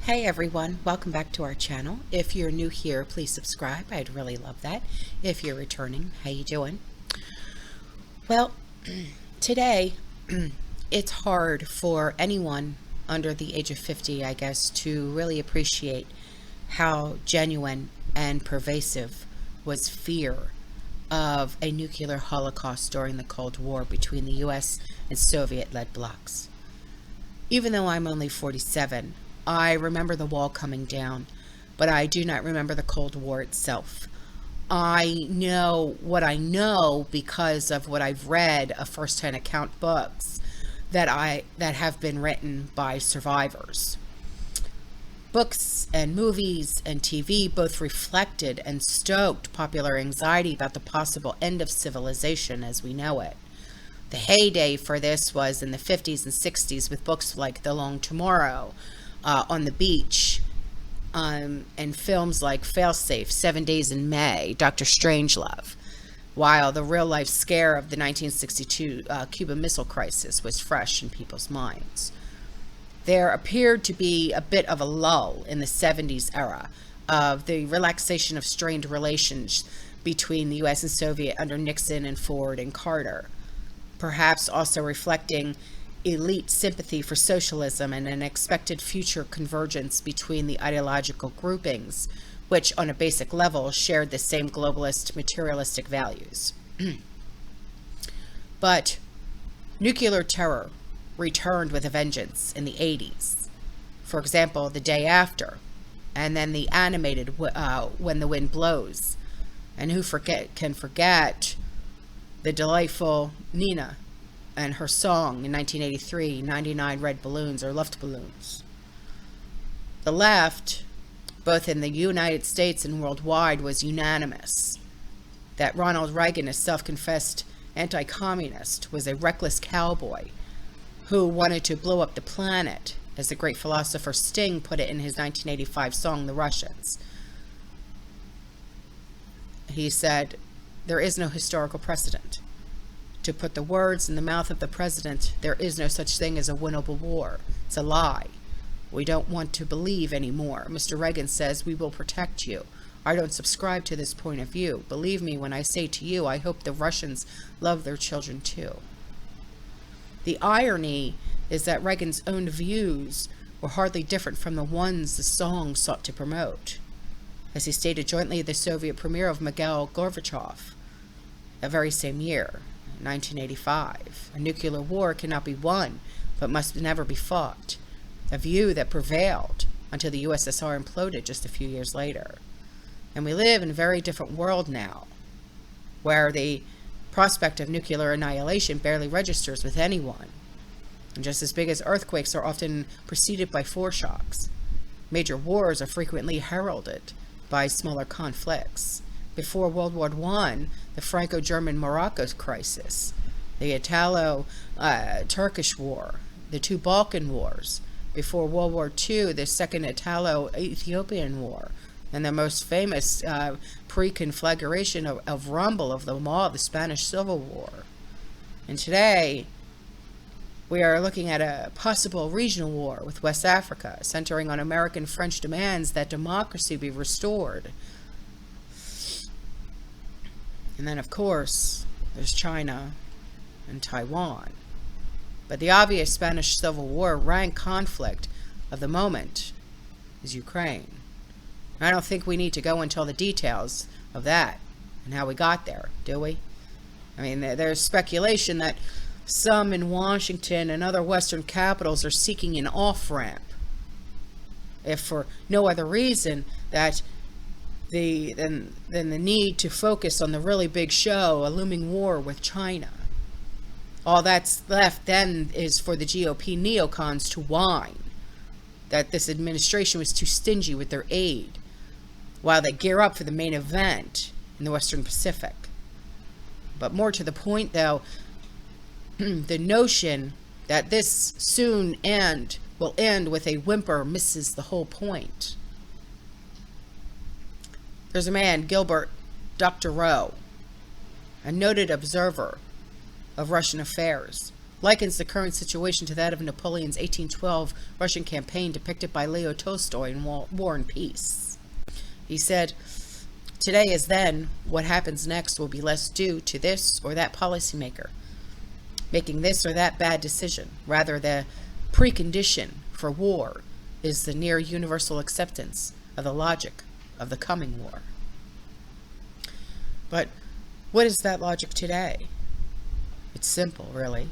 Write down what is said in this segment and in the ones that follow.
Hey everyone, welcome back to our channel. If you're new here, please subscribe. I'd really love that. If you're returning, how you doing? Well, today it's hard for anyone under the age of 50, I guess, to really appreciate how genuine and pervasive was fear of a nuclear holocaust during the Cold War between the US and Soviet-led blocs. Even though I'm only 47, I remember the wall coming down, but I do not remember the Cold War itself. I know what I know because of what I've read of first-hand account books that have been written by survivors. Books and movies and TV both reflected and stoked popular anxiety about the possible end of civilization as we know it. The heyday for this was in the 50s and 60s with books like The Long Tomorrow, On the Beach, and films like Failsafe, 7 Days in May, Dr. Strangelove, while the real-life scare of the 1962 Cuban Missile Crisis was fresh in people's minds. There appeared to be a bit of a lull in the 70s era of the relaxation of strained relations between the U.S. and Soviet under Nixon and Ford and Carter, perhaps also reflecting elite sympathy for socialism and an expected future convergence between the ideological groupings, which on a basic level shared the same globalist materialistic values. But nuclear terror returned with a vengeance in the 80s. For example, The Day After, and then the animated When the Wind Blows. And who can forget the delightful Nina and her song in 1983, 99 Red Balloons or Luftballons. The left, both in the United States and worldwide, was unanimous that Ronald Reagan, a self-confessed anti-communist, was a reckless cowboy who wanted to blow up the planet, as the great philosopher Sting put it in his 1985 song, The Russians. He said, "There is no historical precedent. To put the words in the mouth of the president, there is no such thing as a winnable war. It's a lie. We don't want to believe anymore. Mr. Reagan says we will protect you. I don't subscribe to this point of view. Believe me when I say to you, I hope the Russians love their children too." The irony is that Reagan's own views were hardly different from the ones the song sought to promote. As he stated jointly at the Soviet premiere of Mikhail Gorbachev, that very same year, 1985, a nuclear war cannot be won, but must never be fought, a view that prevailed until the USSR imploded just a few years later. And we live in a very different world now, where the prospect of nuclear annihilation barely registers with anyone. And just as big as earthquakes are often preceded by foreshocks, major wars are frequently heralded by smaller conflicts. Before World War I, the Franco-German Morocco crisis, the Italo-Turkish War, the two Balkan Wars, before World War II, the Second Italo-Ethiopian War, and the most famous pre-conflagration of rumble of them all, the Spanish Civil War. And today, we are looking at a possible regional war with West Africa, centering on American-French demands that democracy be restored. And then, of course, there's China and Taiwan. But the obvious Spanish Civil War rank conflict of the moment is Ukraine. I don't think we need to go into all the details of that and how we got there, do we? I mean, there's speculation that some in Washington and other Western capitals are seeking an off-ramp, if for no other reason than the need to focus on the really big show, a looming war with China. All that's left then is for the GOP neocons to whine that this administration was too stingy with their aid, while they gear up for the main event in the Western Pacific. But more to the point, though, the notion that this soon will end with a whimper misses the whole point. There's a man, Gilbert Dr. Rowe, a noted observer of Russian affairs, likens the current situation to that of Napoleon's 1812 Russian campaign depicted by Leo Tolstoy in War and Peace. He said, "Today as then, what happens next will be less due to this or that policymaker making this or that bad decision. Rather, the precondition for war is the near universal acceptance of the logic of the coming war." But what is that logic today? It's simple, really.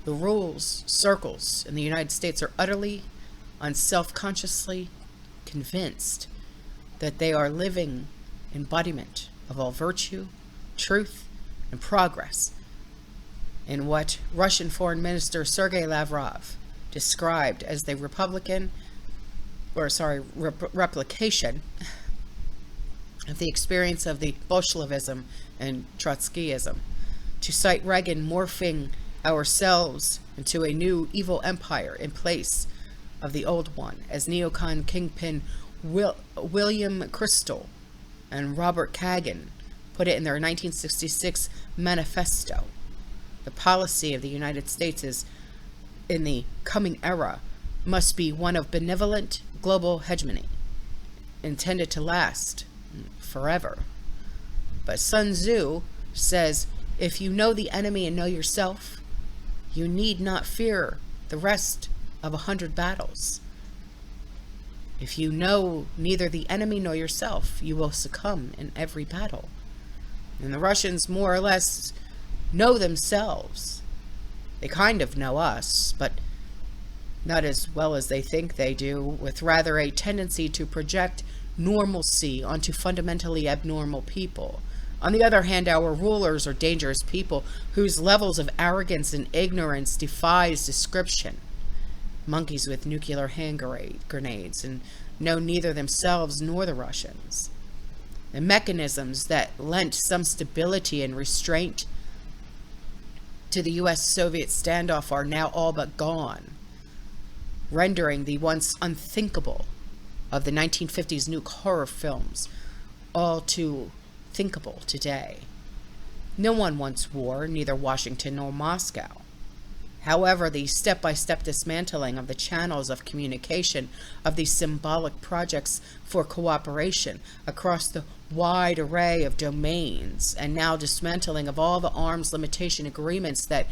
The rules, circles in the United States are utterly, unself-consciously convinced that they are living embodiment of all virtue, truth, and progress in what Russian Foreign Minister Sergei Lavrov described as the replication of the experience of the Bolshevism and Trotskyism, to cite Reagan morphing ourselves into a new evil empire in place of the old one, as neocon kingpin William Kristol and Robert Kagan put it in their 1966 manifesto. The policy of the United States is, in the coming era, must be one of benevolent global hegemony, intended to last forever. But Sun Tzu says, if you know the enemy and know yourself, you need not fear the rest of 100 battles. If you know neither the enemy nor yourself, you will succumb in every battle. And the Russians more or less know themselves. They kind of know us, but not as well as they think they do, with rather a tendency to project normalcy onto fundamentally abnormal people. On the other hand, our rulers are dangerous people whose levels of arrogance and ignorance defies description. Monkeys with nuclear hand grenades, and know neither themselves nor the Russians. The mechanisms that lent some stability and restraint to the U.S.-Soviet standoff are now all but gone, rendering the once unthinkable of the 1950s nuke horror films all too thinkable today. No one wants war, neither Washington nor Moscow. However, the step-by-step dismantling of the channels of communication of these symbolic projects for cooperation across the wide array of domains, and now dismantling of all the arms limitation agreements that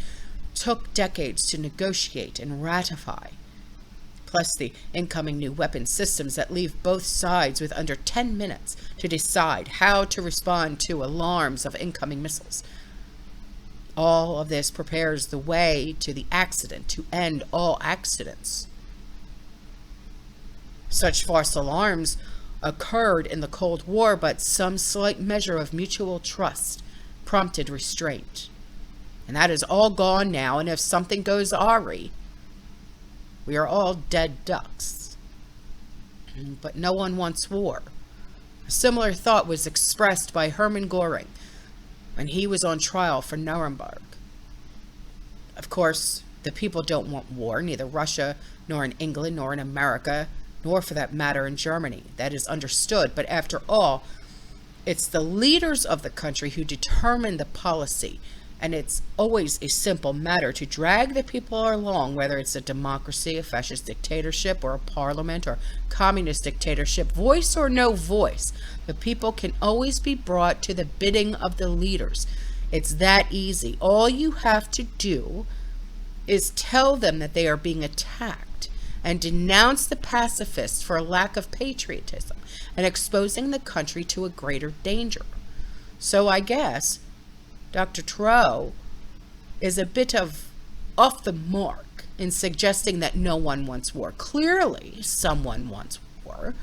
took decades to negotiate and ratify, plus the incoming new weapon systems that leave both sides with under 10 minutes to decide how to respond to alarms of incoming missiles. All of this prepares the way to the accident, to end all accidents. Such false alarms occurred in the Cold War, but some slight measure of mutual trust prompted restraint. And that is all gone now, and if something goes awry, we are all dead ducks. But no one wants war. A similar thought was expressed by Hermann Göring when he was on trial for Nuremberg. Of course, the people don't want war, neither Russia, nor in England, nor in America, nor for that matter in Germany. That is understood, but after all, it's the leaders of the country who determine the policy, and it's always a simple matter to drag the people along, whether it's a democracy, a fascist dictatorship, or a parliament, or communist dictatorship, voice or no voice. The people can always be brought to the bidding of the leaders. It's that easy. All you have to do is tell them that they are being attacked and denounce the pacifists for a lack of patriotism and exposing the country to a greater danger. So I guess Dr. Trudeau is a bit of off the mark in suggesting that no one wants war. Clearly, someone wants war.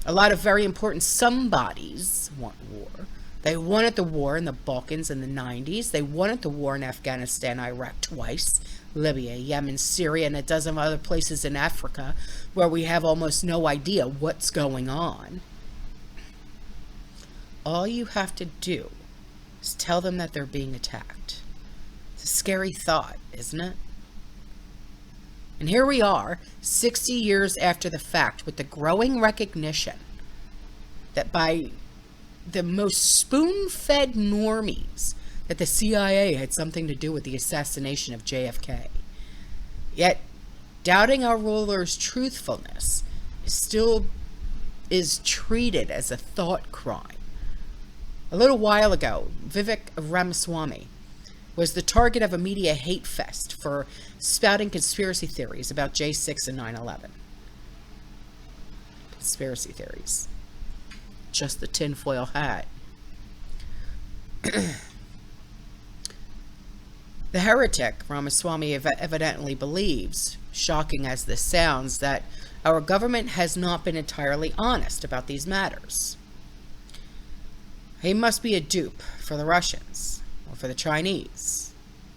A lot of very important somebodies want war. They wanted the war in the Balkans in the 90s. They wanted the war in Afghanistan, Iraq twice, Libya, Yemen, Syria, and a dozen other places in Africa where we have almost no idea what's going on. All you have to do is tell them that they're being attacked. It's a scary thought, isn't it? And here we are, 60 years after the fact, with the growing recognition that by the most spoon-fed normies, that the CIA had something to do with the assassination of JFK. Yet, doubting our ruler's truthfulness still is treated as a thought crime. A little while ago, Vivek Ramaswamy was the target of a media hate fest for spouting conspiracy theories about J6 and 9/11. Conspiracy theories. Just the tinfoil hat. The heretic Ramaswamy evidently believes, shocking as this sounds, that our government has not been entirely honest about these matters. He must be a dupe for the Russians, or for the Chinese,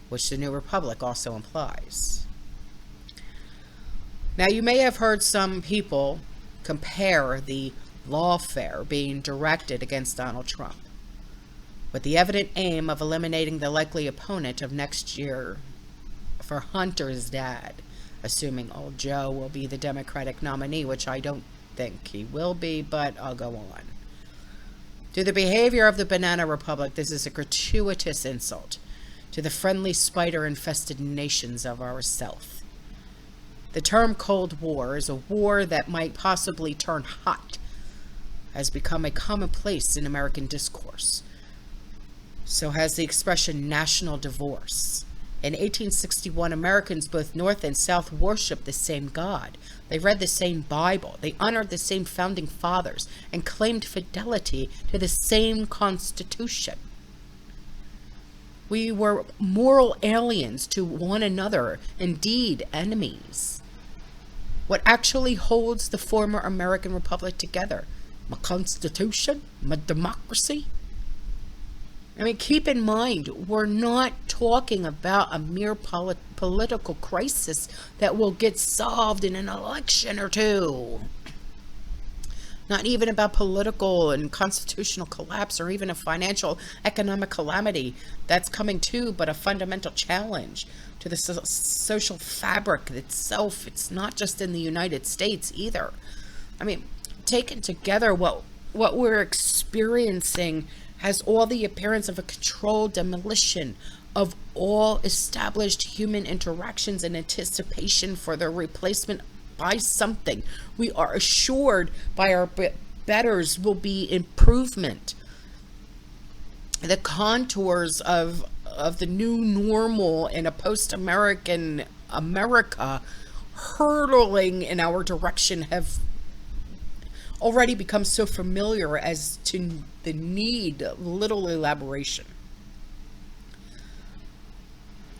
which the New Republic also implies. Now, you may have heard some people compare the lawfare being directed against Donald Trump with the evident aim of eliminating the likely opponent of next year for Hunter's dad, assuming old Joe will be the Democratic nominee, which I don't think he will be, but I'll go on. To the behavior of the Banana Republic, this is a gratuitous insult to the friendly spider-infested nations of our South. The term Cold War is a war that might possibly turn hot, has become a commonplace in American discourse. So has the expression national divorce. In 1861, Americans both North and South worshiped the same God. They read the same Bible. They honored the same founding fathers and claimed fidelity to the same Constitution. We were moral aliens to one another, indeed enemies. What actually holds the former American Republic together? My Constitution? My democracy? I mean, keep in mind, we're not talking about a mere political crisis that will get solved in an election or two. Not even about political and constitutional collapse or even a financial economic calamity that's coming too, but a fundamental challenge to the social fabric itself. It's not just in the United States either. I mean, taken together, what we're experiencing has all the appearance of a controlled demolition of all established human interactions in anticipation for their replacement by something we are assured by our betters will be improvement. The contours of the new normal in a post-American America hurtling in our direction have already become so familiar as to the need little elaboration.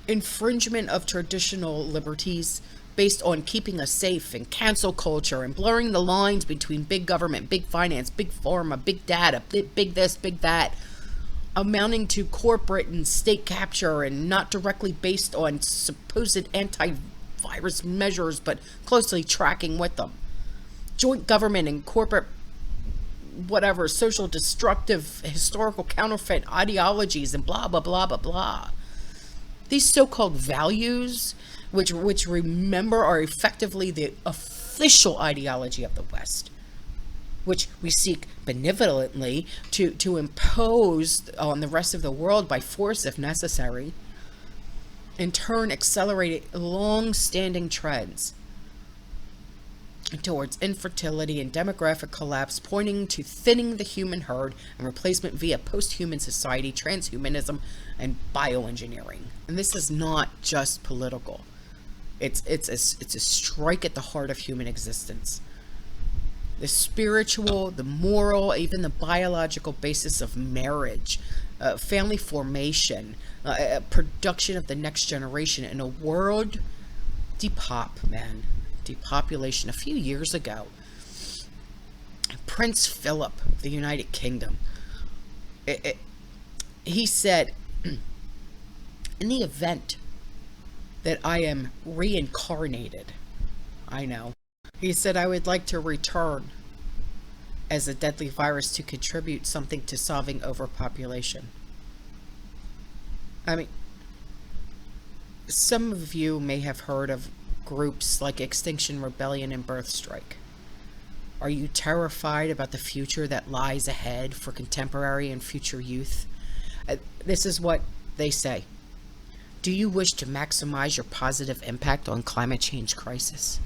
Infringement of traditional liberties based on keeping us safe and cancel culture and blurring the lines between big government, big finance, big pharma, big data, big this, big that, amounting to corporate and state capture and not directly based on supposed antivirus measures but closely tracking with them. Joint government and corporate whatever, social destructive historical counterfeit ideologies and blah, blah, blah, blah, blah. These so-called values, which remember are effectively the official ideology of the West, which we seek benevolently to impose on the rest of the world by force if necessary, in turn accelerate long-standing trends towards infertility and demographic collapse, pointing to thinning the human herd and replacement via post-human society, transhumanism, and bioengineering. And this is not just political. It's a strike at the heart of human existence. The spiritual, the moral, even the biological basis of marriage, family formation, production of the next generation in a world depopulation. A few years ago, Prince Philip of the United Kingdom, he said, in the event that I am reincarnated, I know, he said, I would like to return as a deadly virus to contribute something to solving overpopulation. I mean, some of you may have heard of groups like Extinction Rebellion and Birth Strike. Are you terrified about the future that lies ahead for contemporary and future youth? This is what They say, do you wish to maximize your positive impact on climate change crisis?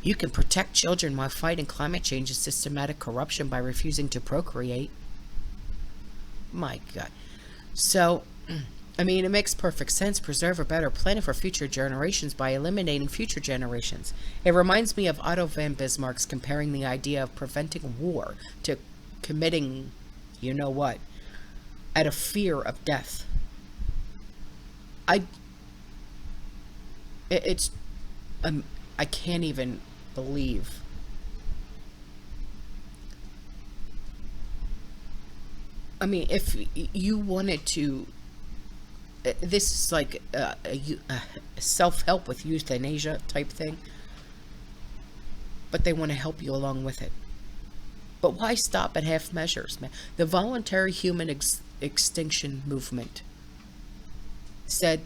You can protect children while fighting climate change and systematic corruption by refusing to procreate. My God. So, I mean, it makes perfect sense. Preserve a better planet for future generations by eliminating future generations. It reminds me of Otto von Bismarck's comparing the idea of preventing war to committing, you know what, out of fear of death. I can't even believe I mean, if you wanted to, this is like a self-help with euthanasia type thing, but they want to help you along with it. But why stop at half measures, man? The voluntary human extinction movement said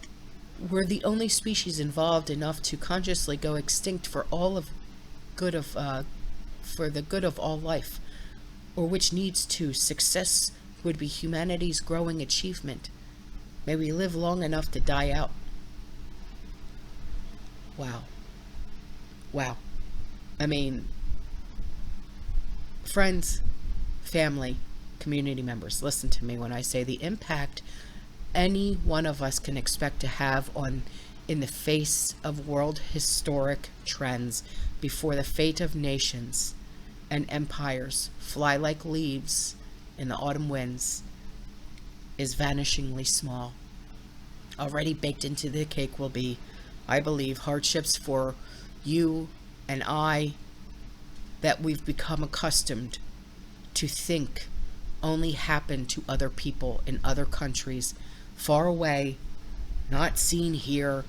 we're the only species involved enough to consciously go extinct for the good of all life, or which needs to. Success would be humanity's growing achievement. May we live long enough to die out. Wow. Wow. I mean, friends, family, community members, listen to me when I say the impact any one of us can expect to have in the face of world historic trends before the fate of nations and empires fly like leaves in the autumn winds is vanishingly small. Already baked into the cake will be, I believe, hardships for you and I that we've become accustomed to think only happen to other people in other countries far away, not seen here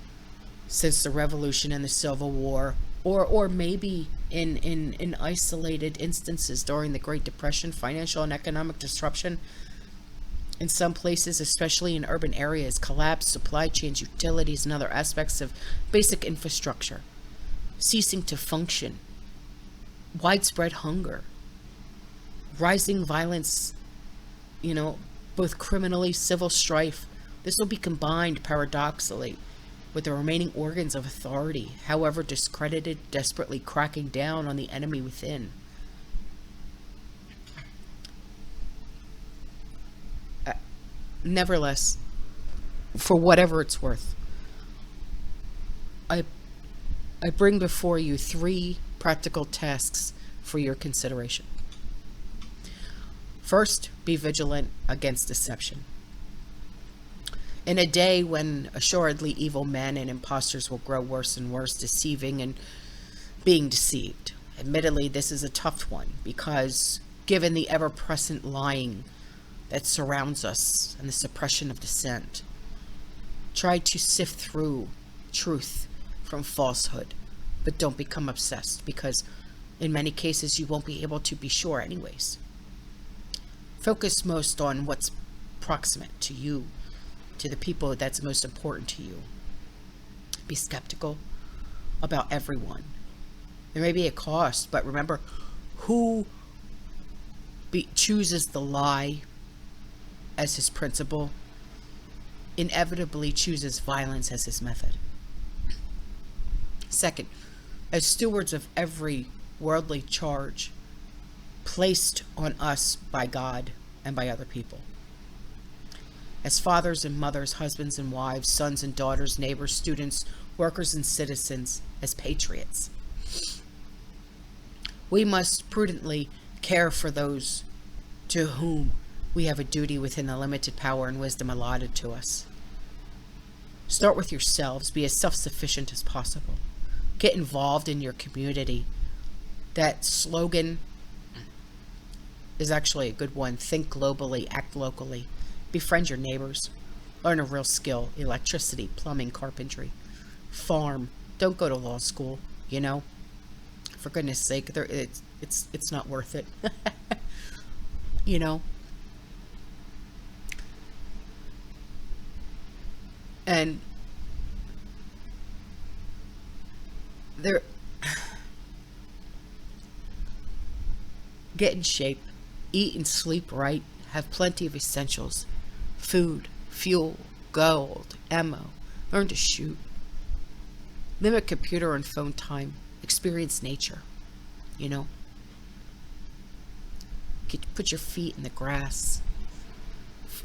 since the Revolution and the Civil War, or maybe in isolated instances during the Great Depression, financial and economic disruption. In some places, especially in urban areas, collapsed supply chains, utilities, and other aspects of basic infrastructure ceasing to function, widespread hunger, rising violence, both criminally, civil strife. This will be combined, paradoxically, with the remaining organs of authority, however discredited, desperately cracking down on the enemy within. Nevertheless, for whatever it's worth, I bring before you 3 practical tasks for your consideration. First, be vigilant against deception. In a day when assuredly evil men and impostors will grow worse and worse, deceiving and being deceived. Admittedly, this is a tough one because given the ever-present lying that surrounds us and the suppression of dissent, try to sift through truth from falsehood, but don't become obsessed because in many cases you won't be able to be sure anyways. Focus most on what's proximate to you, to the people that's most important to you. Be skeptical about everyone. There may be a cost, but remember, who chooses the lie as his principle inevitably chooses violence as his method. Second, as stewards of every worldly charge placed on us by God and by other people, as fathers and mothers, husbands and wives, sons and daughters, neighbors, students, workers and citizens, as patriots, we must prudently care for those to whom we have a duty within the limited power and wisdom allotted to us. Start with yourselves. Be as self-sufficient as possible. Get involved in your community. That slogan is actually a good one. Think globally, act locally. Befriend your neighbors. Learn a real skill. Electricity, plumbing, carpentry. Farm. Don't go to law school, For goodness sake, it's not worth it. And get in shape, eat and sleep right, have plenty of essentials, food, fuel, gold, ammo. Learn to shoot. Limit computer and phone time. Experience nature. You know? Put your feet in the grass.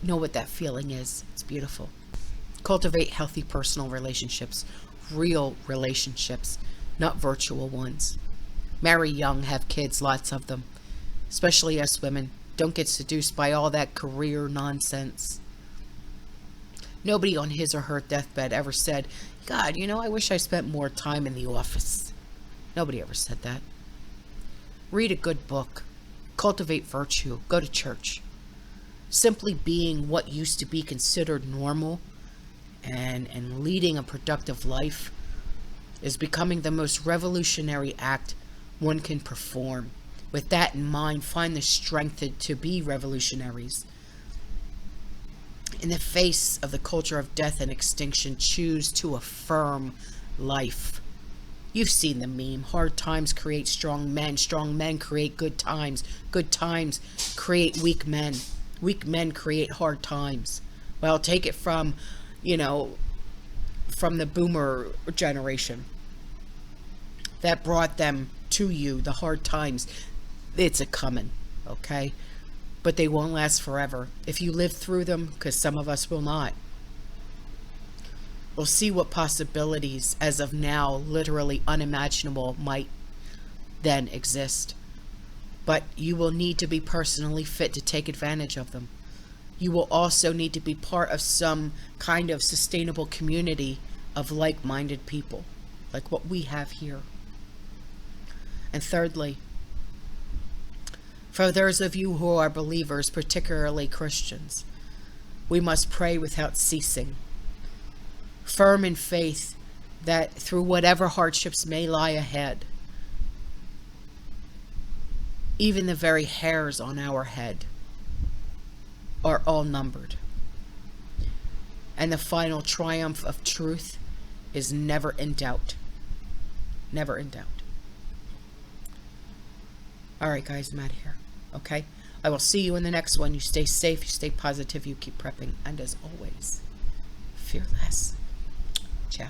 Know what that feeling is. It's beautiful. Cultivate healthy personal relationships. Real relationships, not virtual ones. Marry young, have kids, lots of them. Especially us women. Don't get seduced by all that career nonsense. Nobody on his or her deathbed ever said, God, you know, I wish I spent more time in the office. Nobody ever said that. Read a good book. Cultivate virtue. Go to church. Simply being what used to be considered normal and leading a productive life is becoming the most revolutionary act one can perform. With that in mind, find the strength to be revolutionaries. In the face of the culture of death and extinction, choose to affirm life. You've seen the meme. Hard times create strong men create good times create weak men create hard times. Well, take it from, you know, from the boomer generation that brought them to you, the hard times. It's a coming, okay? But they won't last forever. If you live through them, because some of us will not, we'll see what possibilities, as of now, literally unimaginable, might then exist. But you will need to be personally fit to take advantage of them. You will also need to be part of some kind of sustainable community of like-minded people, like what we have here. And thirdly, for those of you who are believers, particularly Christians, we must pray without ceasing, firm in faith that through whatever hardships may lie ahead, even the very hairs on our head are all numbered. And the final triumph of truth is never in doubt. Never in doubt. All right, guys, I'm out of here. Okay? I will see you in the next one. You stay safe, you stay positive, you keep prepping. And as always, fear less. Ciao.